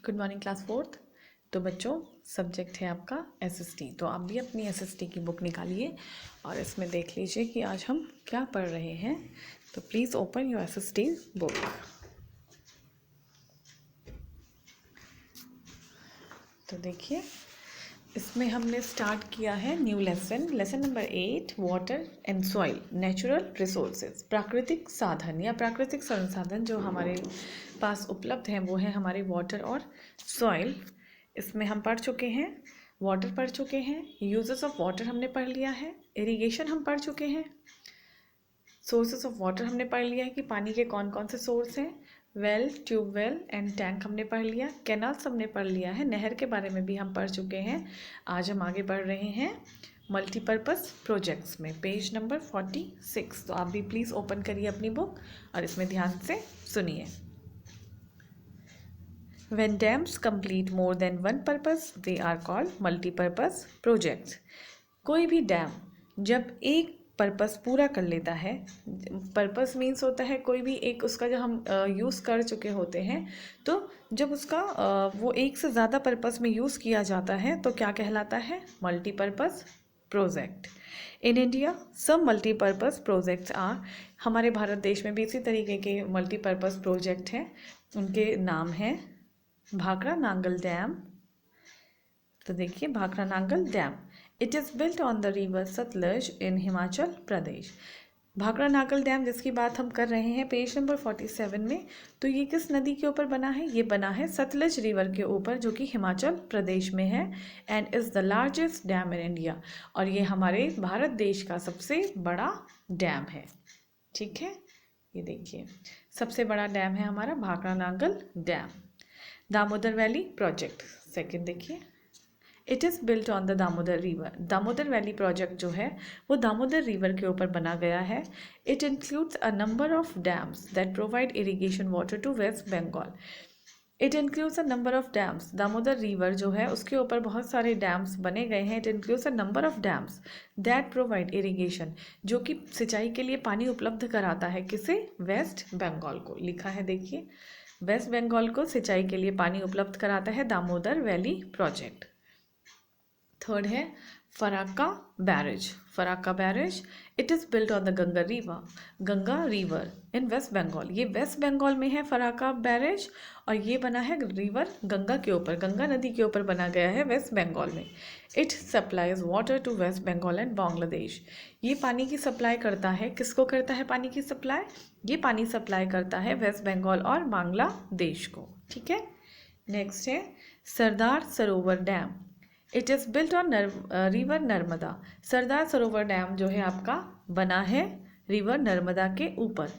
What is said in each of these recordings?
Good morning class fourth. तो बच्चों subject है आपका एसएसटी। तो आप भी अपनी एसएसटी की बुक निकालिए और इसमें देख लीजिए कि आज हम क्या पढ़ रहे हैं। तो please open your SST book. तो देखिए इसमें हमने स्टार्ट किया है new lesson number 8 water and soil natural resources. प्राकृतिक साधन या प्राकृतिक संसाधन जो हमारे पास उपलब्ध हैं वो है हमारे वाटर और सॉइल। इसमें हम पढ़ चुके हैं, वाटर पढ़ चुके हैं, यूजेस ऑफ वाटर हमने पढ़ लिया है, इरिगेशन हम पढ़ चुके हैं, सोर्सेस ऑफ वाटर हमने पढ़ लिया है कि पानी के कौन कौन से सोर्स हैं, वेल, ट्यूबवेल एंड टैंक हमने पढ़ लिया, कैनाल्स हमने पढ़ लिया है, नहर के बारे में भी हम पढ़ चुके हैं। आज हम आगे बढ़ रहे हैं मल्टीपर्पज़ प्रोजेक्ट्स में, पेज नंबर 46। तो आप भी प्लीज़ ओपन करिए अपनी बुक और इसमें ध्यान से सुनिए। When dams complete more than one purpose, they are called multipurpose projects. कोई भी डैम जब एक पर्पस पूरा कर लेता है, पर्पस मीन्स होता है कोई भी एक उसका जो हम यूज़ कर चुके होते हैं, तो जब उसका वो एक से ज़्यादा पर्पस में यूज़ किया जाता है तो क्या कहलाता है? Multipurpose project. इन इंडिया सब मल्टीपर्पज़ प्रोजेक्ट्स आर, हमारे भारत देश में भी इसी तरीके के मल्टीपर्पज़ प्रोजेक्ट हैं। उनके नाम हैं भाखड़ा नांगल डैम। तो देखिए Bhakra Nangal dam, it is built on the river Sutlej in Himachal Pradesh. Bhakra Nangal dam जिसकी बात हम कर रहे हैं पेज नंबर 47 में, तो ये किस नदी के ऊपर बना है? ये बना है सतलज रिवर के ऊपर जो कि हिमाचल प्रदेश में है, and is the largest dam in India. और ये हमारे भारत देश का सबसे बड़ा डैम है। ठीक है, ये देखिए सबसे बड़ा डैम है हमारा Bhakra Nangal dam. Damodar valley project second देखिए, it is built on the Damodar river. Damodar valley project जो है वो दामोदर रिवर के ऊपर बना गया है। It includes a number of dams that provide irrigation water to West Bengal. It includes a number of dams, Damodar river जो है उसके ऊपर बहुत सारे डैम्स बने गए हैं। It includes a number of dams that provide irrigation, जो कि सिंचाई के लिए पानी उपलब्ध कराता है किसे? वेस्ट बंगाल को। लिखा है देखिए, वेस्ट बंगाल को सिंचाई के लिए पानी उपलब्ध कराता है दामोदर वैली प्रोजेक्ट। थर्ड है Farakka barrage. Farakka barrage, it is built on the Ganga river in West Bengal. ये वेस्ट बंगाल में है फराक्का बैरेज, और ये बना है रिवर गंगा के ऊपर, गंगा नदी के ऊपर बना गया है वेस्ट बंगाल में। It supplies water to West Bengal and Bangladesh. ये पानी की सप्लाई करता है, किसको करता है पानी की सप्लाई? ये पानी सप्लाई करता है वेस्ट बंगाल और बांग्लादेश को। ठीक है, नेक्स्ट है Sardar Sarovar dam. It is built on river Narmada. Sardar Sarovar dam जो है आपका बना है रिवर नर्मदा के ऊपर।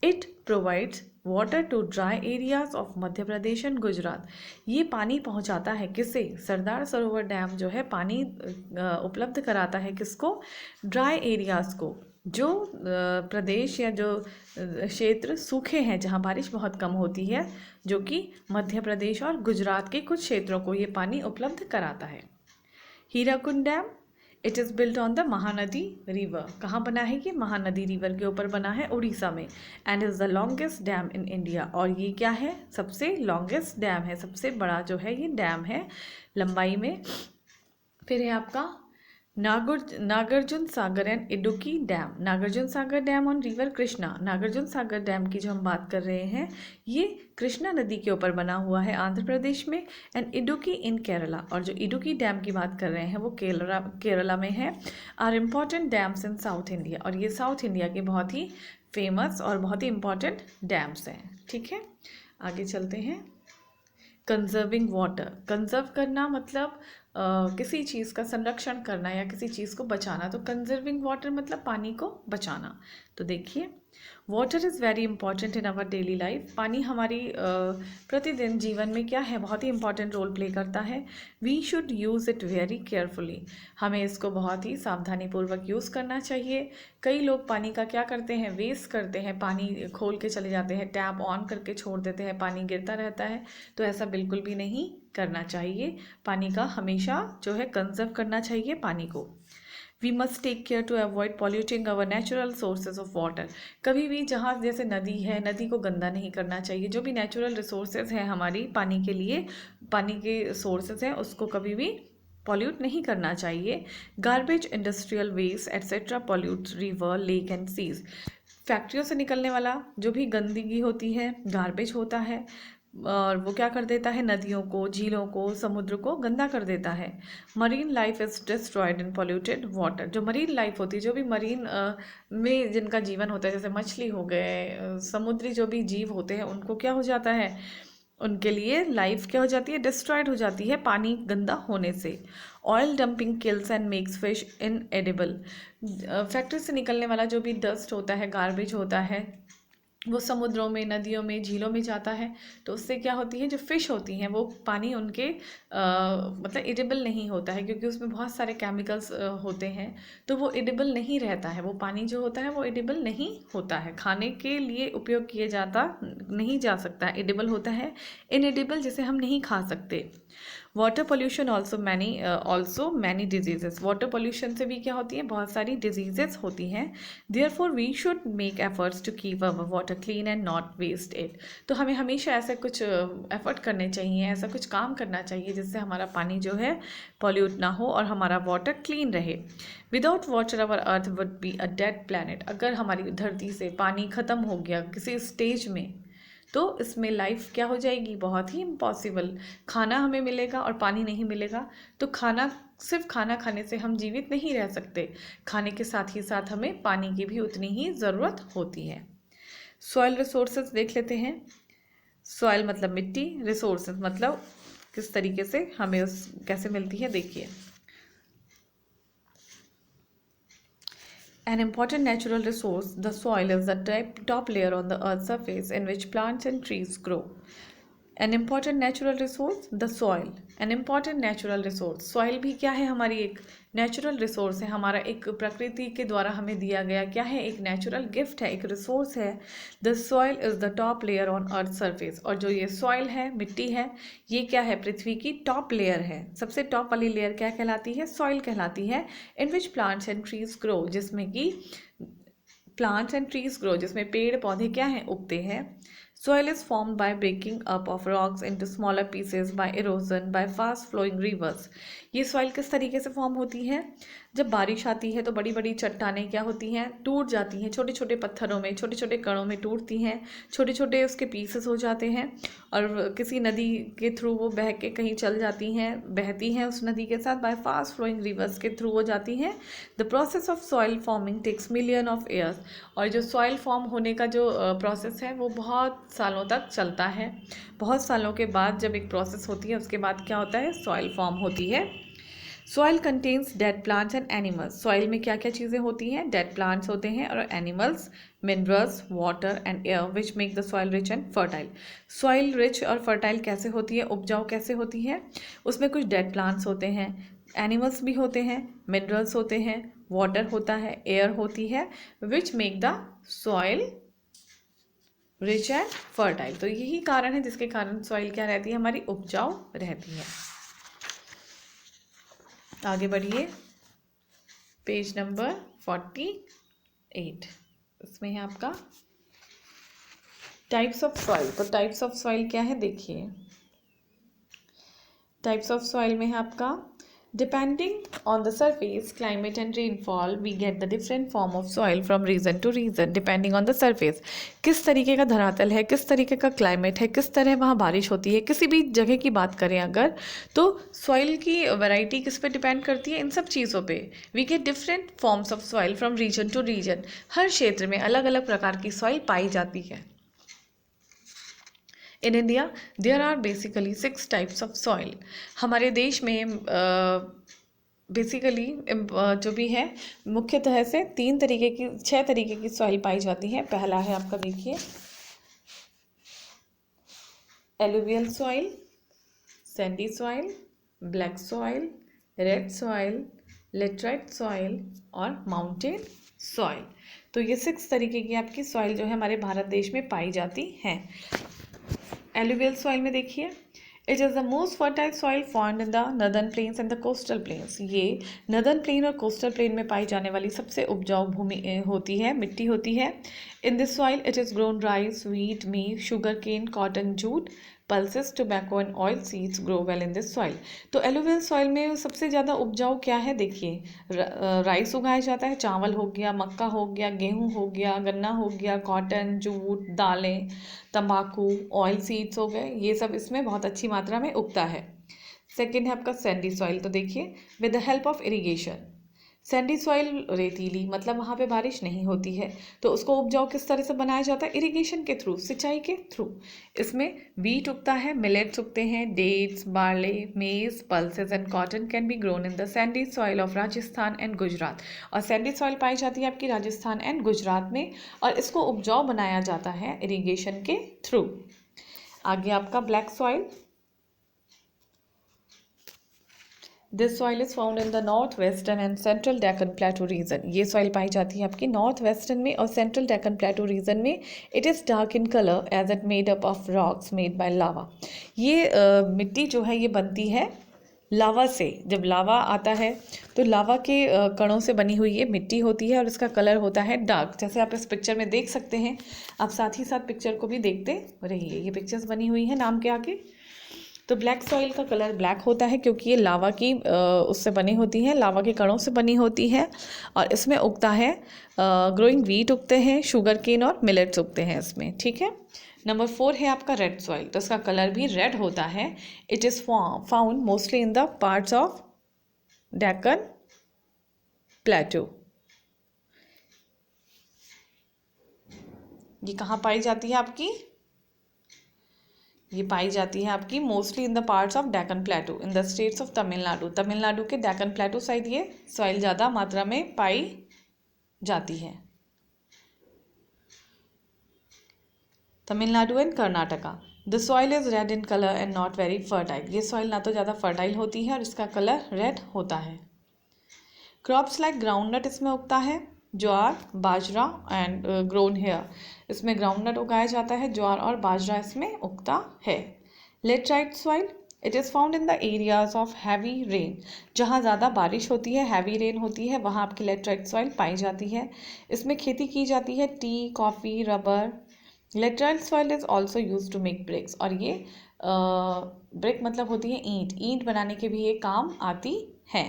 It provides water to dry areas of Madhya Pradesh and Gujarat. ये पानी पहुंचाता है किसे? सरदार सरोवर डैम जो है पानी उपलब्ध कराता है किसको? ड्राई एरियाज को, जो प्रदेश या जो क्षेत्र सूखे हैं जहाँ बारिश बहुत कम होती है, जो कि मध्य प्रदेश और गुजरात के कुछ क्षेत्रों को ये पानी उपलब्ध कराता है। Hirakud dam, it is built on the Mahanadi river. कहाँ बना है ये? महानदी रिवर के ऊपर बना है उड़ीसा में, and is the longest dam in India. और ये क्या है? सबसे लॉन्गेस्ट डैम है, सबसे बड़ा जो है ये डैम है लंबाई में। फिर है आपका Nagarjuna Sagar and Idukki dam. Nagarjuna Sagar dam on river Krishna. Nagarjuna Sagar dam की जो हम बात कर रहे हैं ये कृष्णा नदी के ऊपर बना हुआ है आंध्र प्रदेश में, एंड इडुक्की इन केरला। और जो इडुक्की डैम की बात कर रहे हैं वो केरला में है। Are important dams in south India, और ये साउथ इंडिया के बहुत ही फेमस और बहुत ही इम्पॉर्टेंट डैम्स हैं। ठीक है, आगे चलते हैं। कंजर्विंग वाटर, कंजर्व करना मतलब किसी चीज़ का संरक्षण करना या किसी चीज़ को बचाना। तो कंजर्विंग वाटर मतलब पानी को बचाना। तो देखिए water is very important in our daily life. पानी हमारी प्रतिदिन जीवन में क्या है? बहुत ही इंपॉर्टेंट रोल प्ले करता है। We should use it very carefully. हमें इसको बहुत ही सावधानीपूर्वक यूज़ करना चाहिए। कई लोग पानी का क्या करते हैं? वेस्ट करते हैं, पानी खोल के चले जाते हैं, टैप ऑन करके छोड़ देते हैं, पानी गिरता रहता है। तो ऐसा बिल्कुल भी नहीं करना चाहिए। पानी का हमेशा जो है कंजर्व करना चाहिए पानी को। We must take care to avoid polluting our natural sources of water. कभी भी जहाँ जैसे नदी है, नदी को गंदा नहीं करना चाहिए। जो भी नेचुरल रिसोर्सेज हैं हमारी पानी के लिए, पानी के सोर्सेज हैं, उसको कभी भी पॉल्यूट नहीं करना चाहिए। Garbage, industrial waste etcetera pollute river, lake and seas. फैक्ट्रियों से निकलने वाला जो भी गंदगी होती है, गार्बेज होता है, और वो क्या कर देता है, नदियों को, झीलों को, समुद्र को गंदा कर देता है। Marine life is destroyed in polluted water. जो मरीन लाइफ होती है, जो भी मरीन में जिनका जीवन होता है, जैसे मछली हो गए, समुद्री जो भी जीव होते हैं, उनको क्या हो जाता है, उनके लिए लाइफ क्या हो जाती है, डिस्ट्रॉयड हो जाती है पानी गंदा होने से। Oil dumping kills and makes fish in edible. Factory से निकलने वाला जो भी डस्ट होता है, गार्बेज होता है, वो समुद्रों में, नदियों में, झीलों में जाता है, तो उससे क्या होती है, जो फिश होती हैं वो पानी उनके मतलब एडिबल नहीं होता है, क्योंकि उसमें बहुत सारे केमिकल्स होते हैं, तो वो एडिबल नहीं रहता है। वो पानी जो होता है वो एडिबल नहीं होता है, खाने के लिए उपयोग किए जाता नहीं जा सकता। एडिबल होता है, इनएडिबल जिसे हम नहीं खा सकते। Water pollution also many diseases. Water pollution से भी क्या होती है, बहुत सारी डिजीजेस होती हैं। Therefore we should make efforts to keep our water clean and not waste it. तो हमें हमेशा ऐसे कुछ एफर्ट करने चाहिए, ऐसा कुछ काम करना चाहिए जिससे हमारा पानी जो है पॉल्यूट ना हो और हमारा वाटर क्लीन रहे। Without water our earth would be a dead planet. अगर हमारी धरती से पानी ख़त्म हो गया किसी स्टेज में, तो इसमें लाइफ क्या हो जाएगी, बहुत ही इम्पॉसिबल। खाना हमें मिलेगा और पानी नहीं मिलेगा, तो सिर्फ खाना खाने से हम जीवित नहीं रह सकते। खाने के साथ ही साथ हमें पानी की भी उतनी ही ज़रूरत होती है। सॉइल रिसोर्सेज देख लेते हैं। सॉइल मतलब मिट्टी, रिसोर्सेज मतलब किस तरीके से हमें कैसे मिलती है, देखिए। An important natural resource, the soil, is the top layer on the earth's surface in which plants and trees grow. An important natural resource, the soil. An important natural resource. Soil भी क्या है, हमारी एक natural resource है, हमारा एक प्रकृति के द्वारा हमें दिया गया क्या है, एक नेचुरल गिफ्ट है, एक रिसोर्स है। The soil is the top layer on earth surface. और जो ये सॉइल है, मिट्टी है, ये क्या है, पृथ्वी की टॉप लेयर है। सबसे टॉप वाली लेयर क्या कहलाती है, सॉइल कहलाती है। In which plants and trees grow, जिसमें कि प्लांट्स एंड ट्रीज ग्रो, जिसमें पेड़ पौधे क्या हैं, उगते हैं। Soil is formed by breaking up of rocks into smaller pieces, by erosion, by fast flowing rivers. ये सॉइल किस तरीके से फॉर्म होती है, जब बारिश आती है तो बड़ी बड़ी चट्टानें क्या होती हैं, टूट जाती हैं, छोटे छोटे पत्थरों में, छोटे छोटे कणों में टूटती हैं, छोटे छोटे उसके पीसेस हो जाते हैं, और किसी नदी के थ्रू वो बह के कहीं चल जाती हैं, बहती हैं उस नदी के साथ, बाय फास्ट फ्लोइंग रिवर्स के थ्रू हो जाती हैं। The process of soil forming takes million of years. और जो सॉइल फॉर्म होने का जो प्रोसेस है वो बहुत सालों तक चलता है। बहुत सालों के बाद जब एक प्रोसेस होती है, उसके बाद क्या होता है, सॉइल फॉर्म होती है। Soil contains dead plants and animals. Soil में क्या क्या चीज़ें होती हैं, डेड प्लांट्स होते हैं और animals, minerals, water and air which make the soil rich and fertile. Soil rich और फर्टाइल कैसे होती है, उपजाऊ कैसे होती है, उसमें कुछ डेड प्लांट्स होते हैं, एनिमल्स भी होते हैं, मिनरल्स होते हैं, वाटर होता है, एयर होती है, which make the soil rich and fertile. तो यही कारण है जिसके कारण सॉइल क्या रहती है, हमारी उपजाऊ रहती है। आगे बढ़िए, पेज नंबर 48, इसमें है आपका टाइप्स ऑफ सॉइल। तो टाइप्स ऑफ सॉइल क्या है, देखिए। टाइप्स ऑफ सॉइल में है आपका, depending on the surface, climate and rainfall, we get the different form of soil from region to region. Depending on the surface, किस तरीके का धरातल है, किस तरीके का क्लाइमेट है, किस तरह वहाँ बारिश होती है, किसी भी जगह की बात करें अगर, तो सॉइल की वैरायटी किस पे डिपेंड करती है, इन सब चीज़ों पे। We get different forms of soil from region to region. हर क्षेत्र में अलग अलग प्रकार की सॉइल पाई जाती है। In India there are basically 6 types of soil. हमारे देश में बेसिकली जो भी है, मुख्यतः से 6 तरीके की सॉइल पाई जाती है। पहला है आपका, देखिए, alluvial soil, Sandy soil, black soil, red soil, laterite soil और माउंटेन सॉइल। तो ये 6 तरीके की आपकी सॉइल जो है हमारे भारत देश में पाई जाती हैं। एलुवियल सॉइल में देखिए, it is the most fertile soil found in the northern plains and the coastal plains. ये नदर्न प्लेन और कोस्टल प्लेन में पाई जाने वाली सबसे उपजाऊ भूमि होती है, मिट्टी होती है। In this soil it is grown rice, wheat, meat, sugar cane, cotton, jute, pulses, tobacco and oil seeds grow well in this soil. तो एलुवियल सॉइल में सबसे ज़्यादा उपजाऊ क्या है? देखिए, राइस उगाया जाता है, चावल हो गया, मक्का हो गया, गेहूँ हो गया, गन्ना हो गया, कॉटन, जूट, दालें, तंबाकू, ऑयल सीड्स हो गए, ये सब इसमें बहुत अच्छी मात्रा में उगता है। सेकेंड है आपका सैंडी सॉइल। तो देखिए, with the help of irrigation, Sandy soil रेतीली, मतलब वहाँ पे बारिश नहीं होती है, तो उसको उपजाऊ किस तरह से बनाया जाता है? इरिगेशन के थ्रू, सिंचाई के थ्रू। इसमें वीट उगता है, मिलेट्स उगते हैं, डेट्स, बार्ले, मेज, pulses and cotton can be grown in the Sandy soil of Rajasthan and Gujarat. और सैंडी सॉइल पाई जाती है आपकी राजस्थान एंड गुजरात में, और इसको उपजाऊ बनाया जाता है इरीगेशन के थ्रू। आगे आपका black soil. This soil is found in the north western and central Deccan plateau region. ये सॉइल पाई जाती है आपकी नॉर्थ वेस्टर्न में और सेंट्रल डेक्कन प्लेटू रीजन में। It is dark in colour as it made up of rocks made by lava. ये मिट्टी जो है ये बनती है लावा से। जब लावा आता है तो लावा के कणों से बनी हुई ये मिट्टी होती है और इसका कलर होता है डार्क, जैसे आप इस पिक्चर में देख सकते हैं। आप साथ ही साथ पिक्चर को भी देखते रहिए, ये पिक्चर्स बनी हुई है नाम के आगे। तो ब्लैक सॉइल का कलर ब्लैक होता है क्योंकि ये लावा की उससे बनी होती है, लावा के कणों से बनी होती है, और इसमें उगता है ग्रोइंग व्हीट उगते हैं, शुगर केन और मिलेट्स उगते हैं इसमें, ठीक है। नंबर 4 है आपका रेड सॉइल। तो इसका कलर भी रेड होता है। It is found mostly in the parts of Deccan प्लेटू। ये कहाँ पाई जाती है आपकी? ये पाई जाती है आपकी mostly in the parts of Deccan प्लेटू in the states of Tamil Nadu. Tamil Nadu के डेक्कन प्लेटू साइड ये सॉइल ज़्यादा मात्रा में पाई जाती है। Tamil Nadu and Karnataka. The soil is red in colour and not very fertile. ये सॉइल ना तो ज़्यादा फर्टाइल होती है और इसका कलर रेड होता है। क्रॉप्स लाइक ग्राउंडनट इसमें उगता है, ज्वार, बाजरा एंड ग्रोन हेयर। इसमें ग्राउंडनट उगाया जाता है, ज्वार और बाजरा इसमें उगता है। Laterite soil. It is found in the areas of heavy rain. जहाँ ज़्यादा बारिश होती है, हैवी रेन होती है, वहाँ आपकी लेटराइट सॉइल पाई जाती है। इसमें खेती की जाती है tea, coffee, rubber. Laterite soil is also use to make bricks. और ये ब्रिक मतलब होती है ईंट, ईंट बनाने के भी ये काम आती है।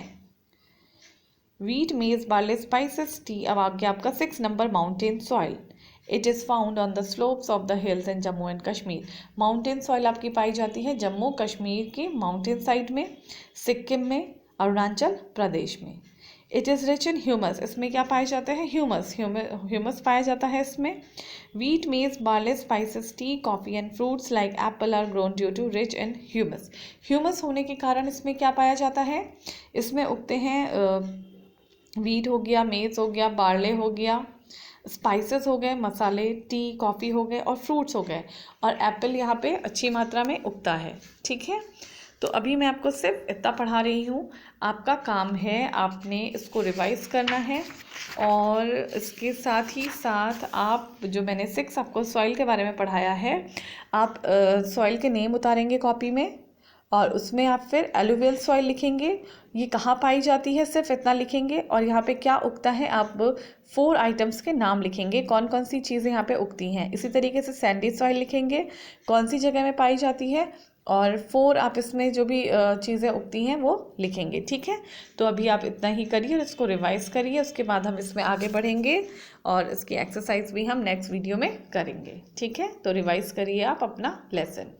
Wheat, maize, barley, spices, tea। अब आगे आपका 6 number mountain soil. It is found on the slopes of the hills in Jammu and Kashmir. Mountain soil आपकी पाई जाती है जम्मू कश्मीर के माउंटेन साइड में, सिक्किम में, अरुणाचल प्रदेश में। It is rich in humus. इसमें क्या पाए जाते हैं? ह्यूमस पाया जाता है इसमें। Wheat, maize, barley, spices, tea, coffee and fruits like apple are grown due to rich in humus। Humus होने के कारण इसमें क्या पाया जाता है? इसमें उगते हैं वीट हो गया, मेज हो गया, बार्ले हो गया, स्पाइसेस हो गए, मसाले, टी, कॉफ़ी हो गए और फ्रूट्स हो गए, और एप्पल यहाँ पे अच्छी मात्रा में उगता है, ठीक है। तो अभी मैं आपको सिर्फ इतना पढ़ा रही हूँ। आपका काम है आपने इसको रिवाइज करना है, और इसके साथ ही साथ आप जो मैंने 6 आपको सॉइल के बारे में पढ़ाया है, आप सॉइल के नेम उतारेंगे कॉपी में, और उसमें आप फिर एलुवियल सॉइल लिखेंगे, ये कहाँ पाई जाती है सिर्फ इतना लिखेंगे, और यहाँ पे क्या उगता है आप 4 आइटम्स के नाम लिखेंगे, कौन कौन सी चीज़ें यहाँ पे उगती हैं। इसी तरीके से सैंडी सॉइल लिखेंगे, कौन सी जगह में पाई जाती है, और 4 आप इसमें जो भी चीज़ें उगती हैं वो लिखेंगे, ठीक है। तो अभी आप इतना ही करिए और इसको रिवाइज करिए, उसके बाद हम इसमें आगे बढ़ेंगे और इसकी एक्सरसाइज भी हम नेक्स्ट वीडियो में करेंगे, ठीक है। तो रिवाइज करिए आप अपना लेसन।